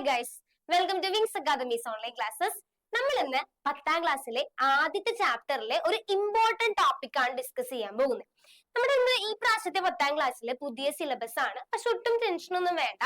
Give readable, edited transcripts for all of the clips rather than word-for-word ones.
Guys, welcome to Wings Academy's online classes. നമ്മൾ ഇന്ന് 10ാം ക്ലാസ്സിലെ ആദ്യത്തെ ചാപ്റ്ററിലെ ഒരു ഇമ്പോർട്ടന്റ് ടോപ്പിക് ആണ് ഡിസ്കസ് ചെയ്യാൻ പോകുന്നത്. നമ്മുടെ ഇന്ന് ഈ പ്രാവശ്യത്തെ 10ാം ക്ലാസ്സിലെ പുതിയ സിലബസ് ആണ്. പക്ഷെ ഒട്ടും ടെൻഷൻ ഒന്നും വേണ്ട.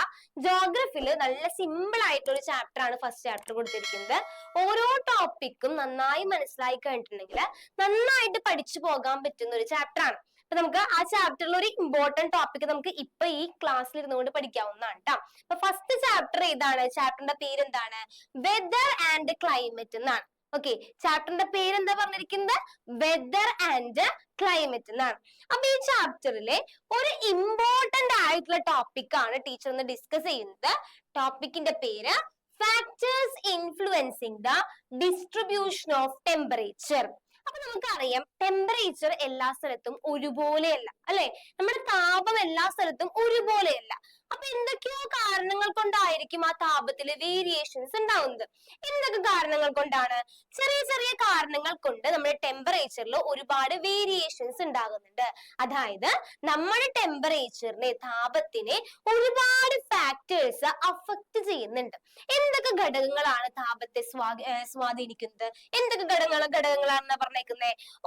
ജോഗ്രഫിയിൽ നല്ല സിമ്പിൾ ആയിട്ടൊരു ചാപ്റ്റർ ആണ് ഫസ്റ്റ് ചാപ്റ്റർ കൊടുത്തിരിക്കുന്നത്. ഓരോ ടോപ്പിക്കും നന്നായി മനസ്സിലായി കഴിഞ്ഞിട്ടുണ്ടെങ്കിൽ നന്നായിട്ട് പഠിച്ചു പോകാൻ പറ്റുന്ന ഒരു ചാപ്റ്റർ ആണ്. അപ്പൊ നമുക്ക് ആ ചാപ്റ്ററിൽ ഒരു ഇമ്പോർട്ടന്റ് ടോപ്പിക് നമുക്ക് ഇപ്പൊ ഈ ക്ലാസ്സിൽ ഇരുന്നുകൊണ്ട് പഠിക്കാവുന്നതാണ് കേട്ടോ. അപ്പൊ ഫസ്റ്റ് ചാപ്റ്റർ ഏതാണ്? ചാപ്റ്ററിന്റെ പേര് എന്താണ്? വെദർ ആൻഡ് ക്ലൈമറ്റ് എന്നാണ്. ഓക്കെ, ചാപ്റ്ററിന്റെ പേര് എന്താ പറഞ്ഞിരിക്കുന്നത്? വെദർ ആൻഡ് ക്ലൈമറ്റ് എന്നാണ്. അപ്പൊ ഈ ചാപ്റ്ററിലെ ഒരു ഇമ്പോർട്ടന്റ് ആയിട്ടുള്ള ടോപ്പിക് ആണ് ടീച്ചർ ഇന്ന് ഡിസ്കസ് ചെയ്യുന്നത്. ടോപ്പിക്കിന്റെ പേര് factors influencing the distribution of temperature. അപ്പൊ നമുക്കറിയാം, ടെമ്പറേച്ചർ എല്ലാ സ്ഥലത്തും ഒരുപോലെയല്ല, അല്ലെ? നമ്മുടെ താപം എല്ലാ സ്ഥലത്തും ഒരുപോലെയല്ല. അപ്പൊ എന്തൊക്കെയോ കാരണങ്ങൾ കൊണ്ടായിരിക്കും ആ താപത്തില് വേരിയേഷൻസ് ഉണ്ടാവുന്നത്. എന്തൊക്കെ കാരണങ്ങൾ കൊണ്ടാണ്? ചെറിയ ചെറിയ കാരണങ്ങൾ കൊണ്ട് നമ്മുടെ ടെമ്പറേച്ചറിൽ ഒരുപാട് വേരിയേഷൻസ് ഉണ്ടാകുന്നുണ്ട്. അതായത് നമ്മുടെ ടെമ്പറേച്ചറിനെ, താപത്തിനെ ഒരുപാട് ഫാക്ടേഴ്സ് അഫക്ട് ചെയ്യുന്നുണ്ട്. എന്തൊക്കെ ഘടകങ്ങളാണ് താപത്തെ സ്വാധീനിക്കുന്നത്? എന്തൊക്കെ ഘടകങ്ങളാണെന്ന് പറഞ്ഞേക്കുന്നത്?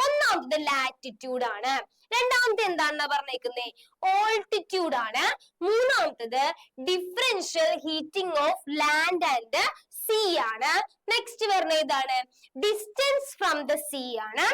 ഒന്നാമത് ലാറ്റിറ്റ്യൂഡ് ആണ്. രണ്ടാമത്തെ എന്താണെന്ന് പറഞ്ഞേക്കുന്നത്? ഓൾട്ടിറ്റ്യൂഡ് ആണ്. മൂന്നാമത്തത് differential heating of land and sea ആണ്. നെക്സ്റ്റ് വരുന്ന ഏതാണ്? ഡിസ്റ്റൻസ് ഫ്രം ദ സീ ആണ്.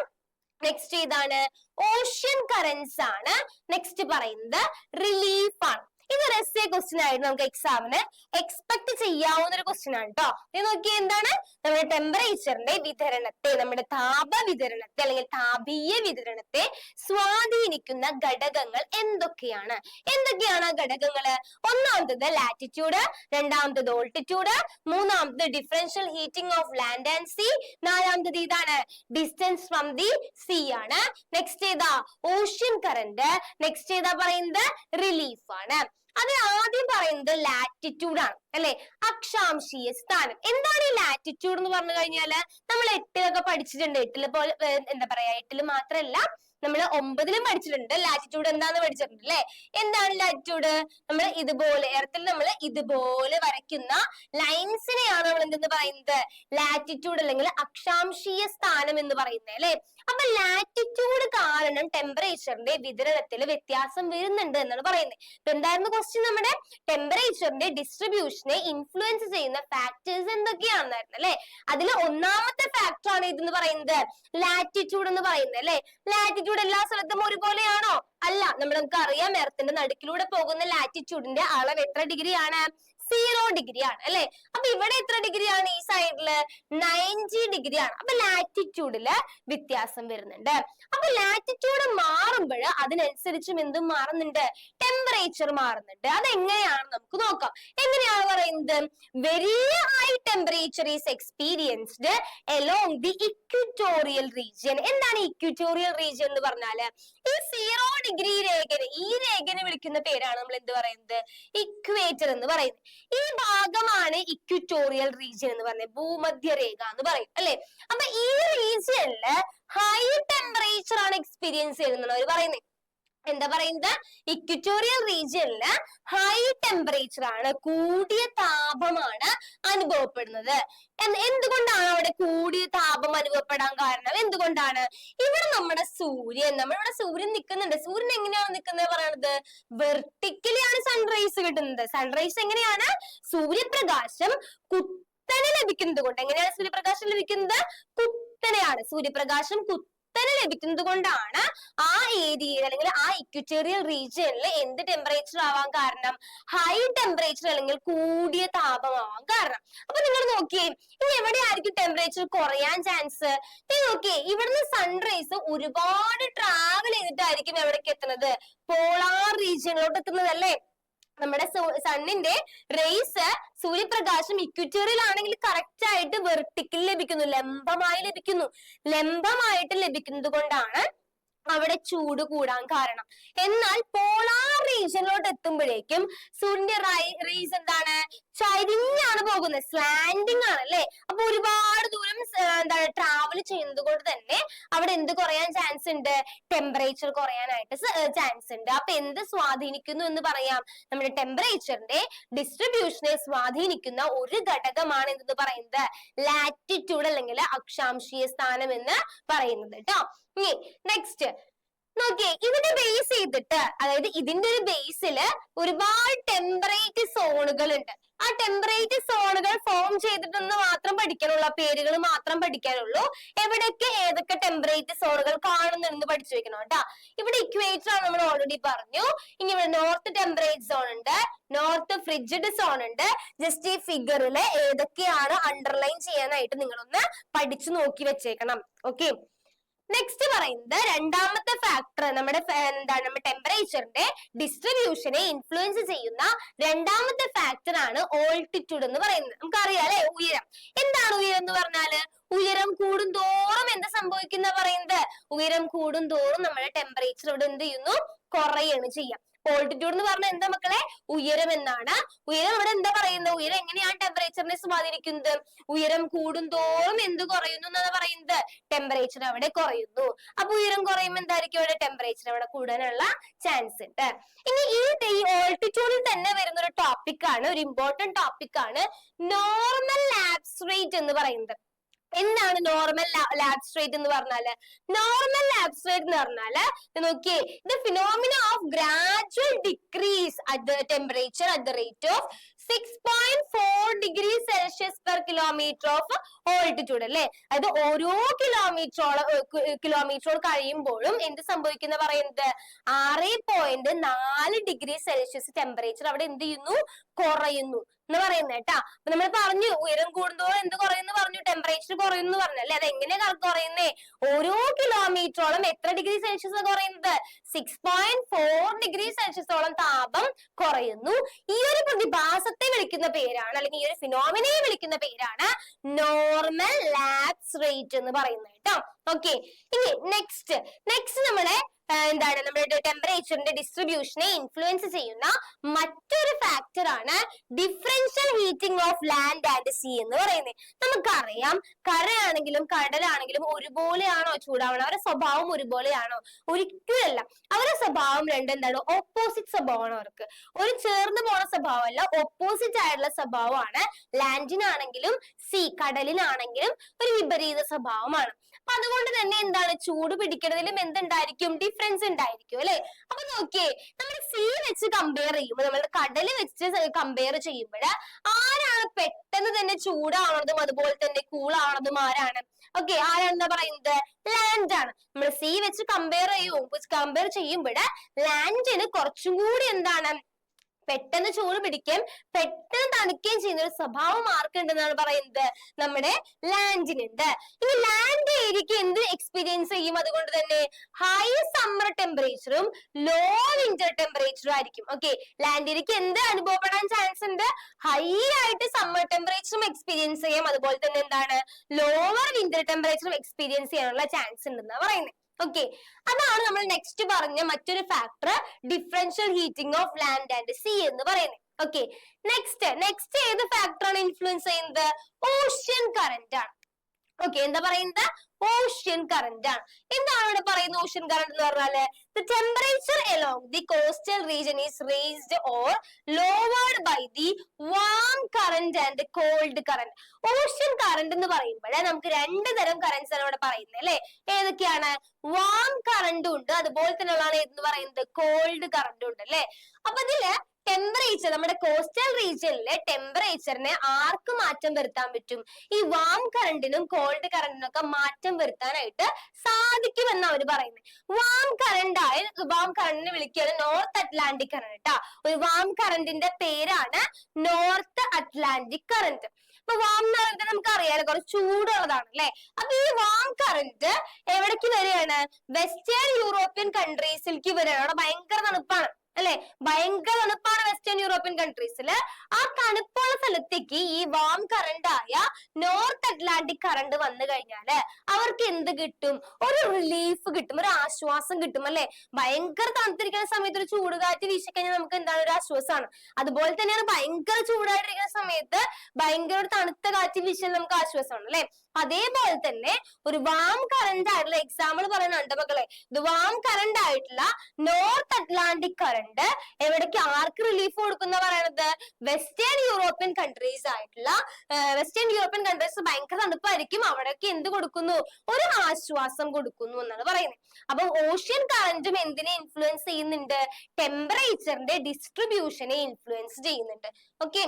നെക്സ്റ്റ് ഏതാണ്? ഓഷ്യൻ കറൻസ് ആണ്. നെക്സ്റ്റ് പറയുന്നത് റിലീഫ് ആണ്. ഇതൊരു എസ്സേ ക്വസ്റ്റ്യൻ ആയിട്ട് നമുക്ക് എക്സാമിന് എക്സ്പെക്ട് ചെയ്യാവുന്ന ഒരു ക്വസ്റ്റ്യൻ ആണ് കേട്ടോ. ഇത് നോക്കിയാൽ എന്താണ്? നമ്മുടെ ടെമ്പറേച്ചറിന്റെ വിതരണത്തെ, നമ്മുടെ താപ വിതരണത്തെ അല്ലെങ്കിൽ താപീയ വിതരണത്തെ സ്വാധീനിക്കുന്ന ഘടകങ്ങൾ എന്തൊക്കെയാണ്? എന്തൊക്കെയാണ് ആ ഘടകങ്ങള്? ഒന്നാമത്തത് ലാറ്റിറ്റ്യൂഡ്, രണ്ടാമത്തത് ഓൾട്ടിറ്റ്യൂഡ്, മൂന്നാമത്തത് differential heating of land and sea, നാലാമത്തത് ഇതാണ് ഡിസ്റ്റൻസ് ഫ്രം ദി സീ ആണ്. നെക്സ്റ്റ് ഏതാ? Ocean current. നെക്സ്റ്റ് ഏതാ പറയുന്നത്? റിലീഫ് ആണ്. അത് ആദ്യം പറയുന്നത് ലാറ്റിറ്റ്യൂഡ് ആണ്, അല്ലെ? അക്ഷാംശീയ സ്ഥാനം. എന്താണ് ഈ ലാറ്റിറ്റ്യൂഡ് എന്ന് പറഞ്ഞു കഴിഞ്ഞാല് നമ്മൾ 8ലൊക്കെ പഠിച്ചിട്ടുണ്ട്. 8ല് പോലെ എന്താ പറയാ, 8ല് മാത്രല്ല നമ്മൾ 9ലും പഠിച്ചിട്ടുണ്ട്. ലാറ്റിറ്റ്യൂഡ് എന്താന്ന് പഠിച്ചിട്ടുണ്ട്, അല്ലെ? എന്താണ് ലാറ്റിറ്റ്യൂഡ്? നമ്മൾ ഇതുപോലെ എർത്തിൽ നമ്മൾ ഇതുപോലെ വരയ്ക്കുന്ന ലൈൻസിനെയാണ് നമ്മൾ എന്തെന്ന് പറയുന്നത്? ലാറ്റിറ്റ്യൂഡ് അല്ലെങ്കിൽ അക്ഷാംശീയ സ്ഥാനം എന്ന് പറയുന്നത്, അല്ലെ? അപ്പൊ ലാറ്റിറ്റ്യൂഡ് കാരണം ടെമ്പറേച്ചറിന്റെ വിതരണത്തിൽ വ്യത്യാസം വരുന്നുണ്ട് എന്നാണ് പറയുന്നത്. ഇപ്പൊ എന്തായിരുന്നു ക്വസ്റ്റ്യൻ? നമ്മുടെ ടെമ്പറേച്ചറിന്റെ ഡിസ്ട്രിബ്യൂഷനെ ഇൻഫ്ലുവൻസ് ചെയ്യുന്ന ഫാക്ടേഴ്സ് എന്തൊക്കെയാണെന്നായിരുന്നു, അല്ലെ? അതിൽ ഒന്നാമത്തെ ഫാക്ടർ ആണ് ഇതെന്ന് പറയുന്നത്, ലാറ്റിറ്റ്യൂഡ് എന്ന് പറയുന്നത്, അല്ലെ? ലാറ്റിറ്റ്യൂഡ് എല്ലാ സ്ഥലത്തും ഒരുപോലെയാണോ? അല്ല. നമുക്ക് അറിയാം, എർത്തിന്റെ നടുക്കിലൂടെ പോകുന്ന ലാറ്റിറ്റ്യൂഡിന്റെ അളവ് എത്ര ഡിഗ്രി ആണ്? 0 ഡിഗ്രി ആണ്, അല്ലെ? അപ്പൊ ഇവിടെ എത്ര ഡിഗ്രി ആണ്? ഈ സൈഡില് 90 ഡിഗ്രി ആണ്. അപ്പൊ ലാറ്റിറ്റ്യൂഡില് വ്യത്യാസം വരുന്നുണ്ട്. അപ്പൊ ലാറ്റിറ്റ്യൂഡ് മാറുമ്പോൾ അതിനനുസരിച്ചും എന്തും മാറുന്നുണ്ട്? ടെമ്പറേച്ചർ മാറുന്നുണ്ട്. അതെങ്ങനെയാണ് നമുക്ക് നോക്കാം. എങ്ങനെയാണ് പറയുന്നത്? Very high temperature is experienced along the equatorial region. എന്താണ് ഇക്വറ്റോറിയൽ റീജിയൻ എന്ന് പറഞ്ഞാല്? ഈ 0 ഡിഗ്രി രേഖനെ, ഈ രേഖനെ വിളിക്കുന്ന പേരാണ് നമ്മൾ എന്ത് പറയുന്നത്? ഇക്വേറ്റർ എന്ന് പറയുന്നത്. ഈ ഭാഗമാണ് ഇക്വറ്റോറിയൽ റീജിയൻ എന്ന് പറയുന്നത്, ഭൂമധ്യരേഖ എന്ന് പറയും, അല്ലെ? അപ്പൊ ഈ റീജിയനില് ഹൈ ടെമ്പറേച്ചർ ആണ് എക്സ്പീരിയൻസ് ചെയ്യുന്നത് അവർ പറയുന്നത്. എന്താ പറയുന്നത്? ഇക്വറ്റോറിയൽ റീജിയനില് ഹൈ ടെമ്പറേച്ചർ ആണ്, കൂടിയ താപമാണ് അനുഭവപ്പെടുന്നത്. എന്തുകൊണ്ടാണ് അവിടെ കൂടിയ താപം അനുഭവപ്പെടാൻ കാരണം? എന്തുകൊണ്ടാണ്? ഇവിടെ നമ്മുടെ സൂര്യൻ നിൽക്കുന്നുണ്ട്. സൂര്യൻ എങ്ങനെയാണ് നിൽക്കുന്നത് പറയണത്? വെർട്ടിക്കലി ആണ് സൺറൈസ് കിട്ടുന്നത്. സൺറൈസ് എങ്ങനെയാണ്? സൂര്യപ്രകാശം കുത്തനെ ലഭിക്കുന്നത് കൊണ്ട്. എങ്ങനെയാണ് സൂര്യപ്രകാശം ലഭിക്കുന്നത്? കുത്തനെയാണ്. സൂര്യപ്രകാശം ലഭിക്കുന്നത് കൊണ്ടാണ് ആ ഏരിയയിൽ അല്ലെങ്കിൽ ആ ഇക്വറ്റോറിയൽ റീജിയനിൽ എന്ത് ടെമ്പറേച്ചർ ആവാൻ കാരണം? ഹൈ ടെമ്പറേച്ചർ അല്ലെങ്കിൽ കൂടിയ താപമാവാൻ കാരണം. അപ്പൊ നിങ്ങൾ നോക്കിയേ, ഇനി എവിടെയായിരിക്കും ടെമ്പറേച്ചർ കുറയാൻ ചാൻസ്? നോക്കിയേ, ഇവിടുന്ന് സൺറൈസ് ഒരുപാട് ട്രാവൽ ചെയ്തിട്ടായിരിക്കും എവിടേക്ക് എത്തുന്നത്? പോളാർ റീജിയനിലോട്ട് എത്തുന്നത്, അല്ലേ? നമ്മുടെ സണ്ണിന്റെ റേസ്, സൂര്യപ്രകാശം ഇക്വറ്റോറിയൽ ആണെങ്കിൽ കറക്റ്റ് ആയിട്ട് വെർട്ടിക്കൽ ലഭിക്കുന്നു, ലംബമായിട്ട് ലഭിക്കുന്നത് കൊണ്ടാണ് അവിടെ ചൂട് കൂടാൻ കാരണം. എന്നാൽ പോളാർ റീജിയനിലോട്ട് എത്തുമ്പോഴേക്കും സൂര്യന്റെ റേസ് എന്താണ്? ചരിഞ്ഞാണ് പോകുന്നത്, സ്ലാൻഡിങ് ആണ്, അല്ലെ? അപ്പൊ ഒരുപാട് ദൂരം എന്താണ് ട്രാവൽ ചെയ്യുന്നത് കൊണ്ട് തന്നെ അവിടെ എന്ത് കുറയാൻ ചാൻസ് ഉണ്ട്? ടെമ്പറേച്ചർ കുറയാനായിട്ട് ചാൻസ് ഉണ്ട്. അപ്പൊ എന്ത് സ്വാധീനിക്കുന്നു എന്ന് പറയാം? നമ്മുടെ ടെമ്പറേച്ചറിന്റെ ഡിസ്ട്രിബ്യൂഷനെ സ്വാധീനിക്കുന്ന ഒരു ഘടകമാണ് എന്തെന്ന് പറയുന്നത്? ലാറ്റിറ്റ്യൂഡ് അല്ലെങ്കിൽ അക്ഷാംശീയ സ്ഥാനം എന്ന് പറയുന്നത് കേട്ടോ. ഇനി നെക്സ്റ്റ് നോക്കിയേ, ഇതിനെ ബേസ് ചെയ്തിട്ട്, അതായത് ഇതിന്റെ ഒരു ബേസിൽ ഒരുപാട് ടെമ്പറേറ്റ് സോണുകൾ ഉണ്ട്. ആ ടെമ്പറേറ്റ് സോണുകൾ ഫോം ചെയ്തിട്ടൊന്ന് മാത്രം പഠിക്കാനുള്ളൂ, പേരുകൾ മാത്രം പഠിക്കാനുള്ളൂ. എവിടെയൊക്കെ ഏതൊക്കെ ടെമ്പറേറ്റ് സോണുകൾ കാണുന്നുണ്ടെന്ന് പഠിച്ചു വെക്കണം കേട്ടോ. ഇവിടെ ഇക്വേറ്റർ ആണ്, നമ്മൾ ഓൾറെഡി പറഞ്ഞു. ഇനി ഇവിടെ നോർത്ത് ടെമ്പറേറ്റ് സോൺ ഉണ്ട്, നോർത്ത് ഫ്രിഡ്ജിഡ് സോൺ ഉണ്ട്. ജസ്റ്റ് ഈ ഫിഗറിൽ ഏതൊക്കെയാണ് അണ്ടർലൈൻ ചെയ്യാനായിട്ട് നിങ്ങളൊന്ന് പഠിച്ചു നോക്കി വെച്ചേക്കണം. ഓക്കെ, നെക്സ്റ്റ് പറയുന്നത് രണ്ടാമത്തെ ഫാക്ടർ, നമ്മുടെ നമ്മുടെ ടെമ്പറേച്ചറിന്റെ ഡിസ്ട്രിബ്യൂഷനെ ഇൻഫ്ലുവൻസ് ചെയ്യുന്ന രണ്ടാമത്തെ ഫാക്ടർ ആണ് ഓൾട്ടിറ്റ്യൂഡ് എന്ന് പറയുന്നത്. നമുക്കറിയാം അല്ലെ, ഉയരം. എന്താണ് ഉയരം എന്ന് പറഞ്ഞാല്? ഉയരം കൂടുന്തോറും എന്ത് സംഭവിക്കുന്ന പറയുന്നത്? ഉയരം കൂടുന്തോറും നമ്മുടെ ടെമ്പറേച്ചർ ഇവിടെ എന്ത് ചെയ്യുന്നു? കുറയാണ് ചെയ്യാം. ഓൾട്ടിറ്റ്യൂഡ് എന്ന് പറഞ്ഞാൽ എന്താ മക്കളെ? ഉയരം എന്നാണ്. ഉയരം ഇവിടെ എന്താ പറയുന്നത്? ഉയരം എങ്ങനെയാണ് ടെമ്പറേച്ചറിനെ സ്വാധീനിക്കുന്നത്? ഉയരം കൂടുന്തോറും എന്ത് കുറയുന്നു എന്നാണ് പറയുന്നത്? ടെമ്പറേച്ചർ അവിടെ കുറയുന്നു. അപ്പൊ ഉയരം കുറയുമ്പോൾ എന്തായിരിക്കും അവിടെ? ടെമ്പറേച്ചർ അവിടെ കൂടാനുള്ള ചാൻസ് ഉണ്ട്. ഇനി ഈ ഓൾട്ടിറ്റ്യൂഡിൽ തന്നെ വരുന്ന ഒരു ടോപ്പിക് ആണ്, ഒരു ഇമ്പോർട്ടന്റ് ടോപ്പിക് ആണ് നോർമൽ ലാപ്സ് റേറ്റ് എന്ന് പറയുന്നത്. എന്താണ് നോർമൽ ലാപ്സ് റേറ്റ് എന്ന് പറഞ്ഞാല്? നോർമൽ ലാപ്സ് റേറ്റ് എന്ന് പറഞ്ഞാല് നോക്കിയേ, the phenomena of gradual decrease at the temperature at the rate of 6.4 degree Celsius per kilometer of altitude അല്ലെ. അതായത് ഓരോ കിലോമീറ്ററോളം കഴിയുമ്പോഴും എന്ത് സംഭവിക്കുന്ന പറയുന്നത്? 6.4 ഡിഗ്രി സെൽഷ്യസ് ടെമ്പറേച്ചർ അവിടെ എന്ത് ചെയ്യുന്നു? കുറയുന്നു എന്ന് പറയുന്നത് കേട്ടാ. അപ്പൊ നമ്മൾ പറഞ്ഞു ഉയരം കൂടുന്തോറും എന്ത് കുറയുന്നു പറഞ്ഞു? ടെമ്പറേച്ചർ കുറയുന്നു പറഞ്ഞല്ലേ. അത് എങ്ങനെയാ കുറയുന്നേ? ഓരോ കിലോമീറ്ററോളം എത്ര ഡിഗ്രി സെൽഷ്യസ് കുറയുന്നത്? 6.4 ഡിഗ്രി സെൽഷ്യസോളം താപം കുറയുന്നു. ഈ ഒരു പ്രതിഭാസത്തെ വിളിക്കുന്ന പേരാണ്, അല്ലെങ്കിൽ ഈ ഒരു ഫിനോമിനയെ വിളിക്കുന്ന പേരാണ് നോർമൽ ലാപ്സ് റേറ്റ് എന്ന് പറയുന്നത് കേട്ടോ. ഓക്കെ, ഇനി നെക്സ്റ്റ് നമ്മളെ എന്താണ് നമ്മുടെ ടെമ്പറേച്ചറിന്റെ ഡിസ്ട്രിബ്യൂഷനെ ഇൻഫ്ലുവൻസ് ചെയ്യുന്ന മറ്റൊരു ഫാക്ടർ ആണ് differential heating of land and sea എന്ന് പറയുന്നത്. നമുക്കറിയാം, കരയാണെങ്കിലും കടലാണെങ്കിലും ഒരുപോലെയാണോ ചൂടാവണം? അവരുടെ സ്വഭാവം ഒരുപോലെയാണോ? ഒരിക്കലല്ല. അവരുടെ സ്വഭാവം രണ്ടെന്താണ്? ഓപ്പോസിറ്റ് സ്വഭാവമാണ് അവർക്ക്. ഒരു ചേർന്ന് പോണ സ്വഭാവമല്ല, ഓപ്പോസിറ്റ് ആയിട്ടുള്ള സ്വഭാവമാണ്. ലാൻഡിനാണെങ്കിലും കടലിനാണെങ്കിലും ഒരു വിപരീത സ്വഭാവമാണ്. അപ്പൊ അതുകൊണ്ട് തന്നെ എന്താണ്? ചൂട് പിടിക്കുന്നതിലും എന്തുണ്ടായിരിക്കും? ഡിഫറൻസ് ഉണ്ടായിരിക്കും അല്ലെ. അപ്പൊ നോക്കിയേ, നമ്മൾ സീ വെച്ച് കമ്പയർ ചെയ്യുമ്പോൾ, നമ്മൾ കടല് വെച്ച് കമ്പയർ ചെയ്യുമ്പോൾ ആരാണ് പെട്ടെന്ന് തന്നെ ചൂടാവണതും അതുപോലെ തന്നെ കൂളാവണതും? ആരാണ്? ഓക്കെ, ആരാണെന്നാ പറയുന്നത്? ലാൻഡ് ആണ്. നമ്മൾ സീ വെച്ച് കമ്പയർ ചെയ്യുമ്പോൾ ലാൻഡിന് കുറച്ചും കൂടി എന്താണ്? പെട്ടെന്ന് ചൂട് പിടിക്കുകയും പെട്ടെന്ന് തണുക്കുകയും ചെയ്യുന്ന ഒരു സ്വഭാവം ആർക്കുണ്ടെന്നാണ് പറയുന്നത്? നമ്മുടെ ലാൻഡിനുണ്ട്. ഇനി ലാൻഡ് ഏരിയക്ക് എന്ത് എക്സ്പീരിയൻസ് ചെയ്യും? അതുകൊണ്ട് തന്നെ ഹൈ സമ്മർ ടെമ്പറേച്ചറും ലോ വിന്റർ ടെമ്പറേച്ചറും ആയിരിക്കും. ഓക്കെ, ലാൻഡ് ഏരിയക്ക് എന്ത് അനുഭവപ്പെടാൻ ചാൻസ് ഉണ്ട്? ഹൈ ആയിട്ട് സമ്മർ ടെമ്പറേച്ചറും എക്സ്പീരിയൻസ് ചെയ്യാം, അതുപോലെ തന്നെ എന്താണ്? ലോവർ വിന്റർ ടെമ്പറേച്ചറും എക്സ്പീരിയൻസ് ചെയ്യാനുള്ള ചാൻസ് ഉണ്ടെന്നാണ് പറയുന്നത്. ഓക്കെ, അതാണ് നമ്മൾ നെക്സ്റ്റ് പറഞ്ഞ മറ്റൊരു factor, differential heating of land and sea എന്ന് പറയുന്നത്. ഓക്കെ, നെക്സ്റ്റ് ഏത് ഫാക്ടറാണ് ഇൻഫ്ലുവൻസ് ചെയ്യുന്നത്? ഓഷ്യൻ കറന്റ് ആണ്. ഓക്കെ, എന്താ പറയുന്നത്? ഓഷ്യൻ കറന്റ് ആണ്. എന്താണ് ഇവിടെ പറയുന്നത് ഓഷ്യൻ കറന്റ് എന്ന് പറഞ്ഞാല്? The temperature along the coastal region is raised or lowered by the warm current and cold current. Ocean current എന്ന് പറയുമ്പോൾ നമുക്ക് രണ്ട് തരം കറന്റ്സ് ആണ് ഇവിടെ പറയുന്നത് അല്ലെ. ഏതൊക്കെയാണ്? വാം കറന്റും ഉണ്ട്, അതുപോലെ തന്നെയുള്ളതാണ് എന്ന് പറയുന്നത് കോൾഡ് കറന്റും ഉണ്ട് അല്ലെ. അപ്പൊ ഇതില് ടെമ്പറേച്ചർ, നമ്മുടെ കോസ്റ്റൽ റീജിയനിലെ ടെമ്പറേച്ചറിനെ ആർക്ക് മാറ്റം വരുത്താൻ പറ്റും? ഈ വാം കറന്റിനും കോൾഡ് കറന്റിനും ഒക്കെ മാറ്റം വരുത്താനായിട്ട് സാധിക്കുമെന്നാണ് അവർ പറയുന്നത്. വാം കറന്റിനെ വിളിക്കുകയാണ് നോർത്ത് അറ്റ്ലാന്റിക് കറന്റ് കേട്ടോ. ഒരു വാം കറന്റിന്റെ പേരാണ് നോർത്ത് അറ്റ്ലാന്റിക് കറന്റ്. അപ്പൊ വാം എന്ന് പറയുന്നത് നമുക്ക് അറിയാലോ, കുറച്ച് ചൂടുള്ളതാണ് അല്ലെ. അപ്പൊ ഈ വാം കറന്റ് എവിടേക്ക് വരികയാണ്? വെസ്റ്റേൺ യൂറോപ്യൻ കൺട്രീസിലേക്ക് വരികയാണ്. അവിടെ ഭയങ്കര തണുപ്പാണ്. അല്ലെ? ഭയങ്കര തണുപ്പാണ് വെസ്റ്റേൺ യൂറോപ്യൻ കൺട്രീസിൽ. ആ തണുപ്പുള്ള സ്ഥലത്തേക്ക് ഈ വാം കറണ്ട് ആയ നോർത്ത് അറ്റ്ലാന്റിക് കറണ്ട് വന്നു കഴിഞ്ഞാല് അവർക്ക് എന്ത് കിട്ടും? ഒരു റിലീഫ് കിട്ടും, ഒരു ആശ്വാസം കിട്ടും അല്ലെ? ഭയങ്കര തണുത്തിരിക്കുന്ന സമയത്ത് ഒരു ചൂടുകാറ്റ് വീശിക്കഴിഞ്ഞാൽ നമുക്ക് എന്താണ്? ഒരു ആശ്വാസമാണ്. അതുപോലെ തന്നെയാണ് ഭയങ്കര ചൂടായിട്ടിരിക്കുന്ന സമയത്ത് ഭയങ്കര ഒരു തണുത്ത കാറ്റ് വീശാൻ നമുക്ക് ആശ്വാസമാണ് അല്ലെ? അതേപോലെ തന്നെ ഒരു വാം കറണ്ട് ആയിട്ടുള്ള എക്സാമ്പിൾ പറയുന്നുണ്ട് മക്കളെ. ഇത് വാം കറണ്ട് ആയിട്ടുള്ള നോർത്ത് അറ്റ്ലാന്റിക് കറണ്ട് എവിടേക്ക് ആർക്ക് റിലീഫ് കൊടുക്കുന്ന പറയണത്? വെസ്റ്റേൺ യൂറോപ്യൻ കൺട്രീസ് ആയിട്ടുള്ള വെസ്റ്റേൺ യൂറോപ്യൻ കൺട്രീസ് ഭയങ്കര തണുപ്പായിരിക്കും, അവിടേക്ക് എന്ത് കൊടുക്കുന്നു? ഒരു ആശ്വാസം കൊടുക്കുന്നു എന്നാണ് പറയുന്നത്. അപ്പൊ ഓഷ്യൻ കറന്റും എന്തിനെ ഇൻഫ്ലുവൻസ് ചെയ്യുന്നുണ്ട്? ടെമ്പറേച്ചറിന്റെ ഡിസ്ട്രിബ്യൂഷനെ ഇൻഫ്ലുവൻസ് ചെയ്യുന്നുണ്ട്. ഓക്കെ,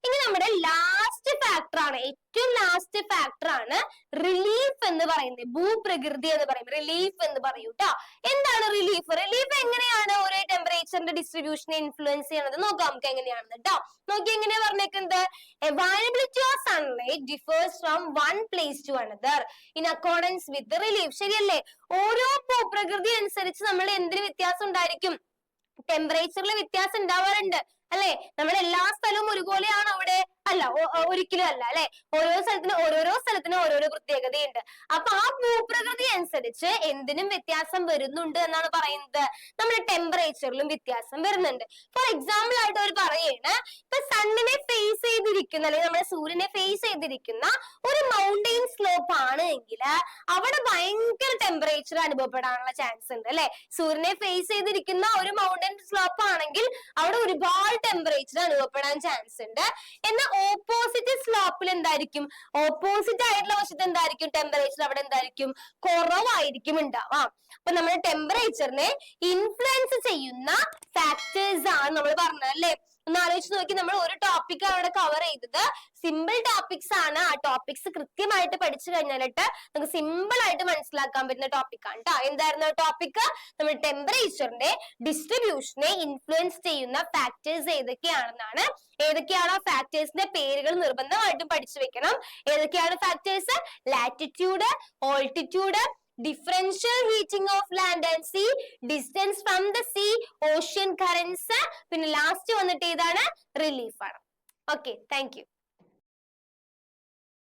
ഇനി നമ്മുടെ ലാസ്റ്റ് ഫാക്ടർ ആണ്, ഏറ്റവും ലാസ്റ്റ് ഫാക്ടർ ആണ് റിലീഫ് എന്ന് പറയുന്നത്. ഭൂപ്രകൃതി എന്ന് പറയും, റിലീഫ് എന്ന് പറയൂ ട്ടോ. എന്താണ് റിലീഫ്? റിലീഫ് എങ്ങനെയാണ് ഒരു ടെമ്പറേച്ചറിന്റെ ഡിസ്ട്രിബ്യൂഷനെ ഇൻഫ്ലുവൻസ് ചെയ്യുന്നത് നോക്കാം നമുക്ക് എങ്ങനെയാണെന്ന് ട്ടോ. നോക്കി എങ്ങനെയാ പറഞ്ഞേക്കുന്നത്? Availability of sunlight differs from one place to another in accordance with relief. ശരിയല്ലേ? ഓരോ ഭൂപ്രകൃതി അനുസരിച്ച് നമ്മൾ എന്തിന് വ്യത്യാസം ഉണ്ടായിരിക്കും? ടെമ്പറേച്ചറിൽ വ്യത്യാസം ഉണ്ടാവാറുണ്ട് അല്ലെ? നമ്മുടെ എല്ലാ സ്ഥലവും ഒരുപോലെയാണ് അവിടെ? അല്ല, ഒരിക്കലും അല്ല അല്ലെ? ഓരോരോ സ്ഥലത്തിനും ഓരോരോ പ്രത്യേകതയുണ്ട്. അപ്പൊ ആ ഭൂപ്രകൃതി അനുസരിച്ച് എന്തിനും വ്യത്യാസം വരുന്നുണ്ട് എന്നാണ് പറയുന്നത്. നമ്മുടെ ടെമ്പറേച്ചറിലും വ്യത്യാസം വരുന്നുണ്ട്. ഫോർ എക്സാമ്പിൾ ആയിട്ട് അവർ പറയാണ്, ഇപ്പൊ സണ്ണിനെ ഫേസ് ചെയ്തിരിക്കുന്ന അല്ലെങ്കിൽ നമ്മുടെ സൂര്യനെ ഫേസ് ചെയ്തിരിക്കുന്ന ഒരു മൗണ്ടെയിൻ സ്ലോപ്പ് ആണ് എങ്കിൽ അവിടെ ഭയങ്കര ടെമ്പറേച്ചർ അനുഭവപ്പെടാനുള്ള ചാൻസ് ഉണ്ട് അല്ലെ? സൂര്യനെ ഫേസ് ചെയ്തിരിക്കുന്ന ഒരു മൗണ്ടെയിൻ സ്ലോപ്പ് ആണെങ്കിൽ അവിടെ ഒരുപാട് ടെമ്പറേച്ചർ അനുഭവപ്പെടാൻ ചാൻസ് ഉണ്ട്. എന്നാൽ ഓപ്പോസിറ്റ് സ്ലോപ്പിൽ എന്തായിരിക്കും? ഓപ്പോസിറ്റ് ആയിട്ടുള്ള വശത്ത് എന്തായിരിക്കും? ടെമ്പറേച്ചർ അവിടെ എന്തായിരിക്കും? കുറവായിരിക്കും ഉണ്ടാവാം. അപ്പൊ നമ്മുടെ ടെമ്പറേച്ചറിനെ ഇൻഫ്ലുവൻസ് ചെയ്യുന്ന ഫാക്ടേഴ്സ് ആണ് നമ്മൾ പറഞ്ഞത് അല്ലെ? ഒന്ന് ആലോചിച്ച് നോക്കി, നമ്മൾ ഒരു ടോപ്പിക് അവിടെ കവർ ചെയ്തത് സിമ്പിൾ ടോപ്പിക്സ് ആണ്. ആ ടോപ്പിക്സ് കൃത്യമായിട്ട് പഠിച്ചു കഴിഞ്ഞാലിട്ട് നമുക്ക് സിമ്പിൾ ആയിട്ട് മനസ്സിലാക്കാൻ പറ്റുന്ന ടോപ്പിക് ആണ് ട്ടോ. എന്തായിരുന്നു ടോപ്പിക്? നമ്മൾ ടെമ്പറേച്ചറിന്റെ ഡിസ്ട്രിബ്യൂഷനെ ഇൻഫ്ലുവൻസ് ചെയ്യുന്ന ഫാക്ടേഴ്സ് ഏതൊക്കെയാണെന്നാണ്. ഏതൊക്കെയാണ് ആ ഫാക്ടേഴ്സിന്റെ പേരുകൾ നിർബന്ധമായിട്ടും പഠിച്ചു വെക്കണം. ഏതൊക്കെയാണ് factors? Latitude, altitude, differential heating of land and sea, distance from the sea, ocean currents, പിന്നെ ലാസ്റ്റ് വന്നിട്ട് ഏതാണ്? റിലീഫ് ആണ്. Okay, thank U.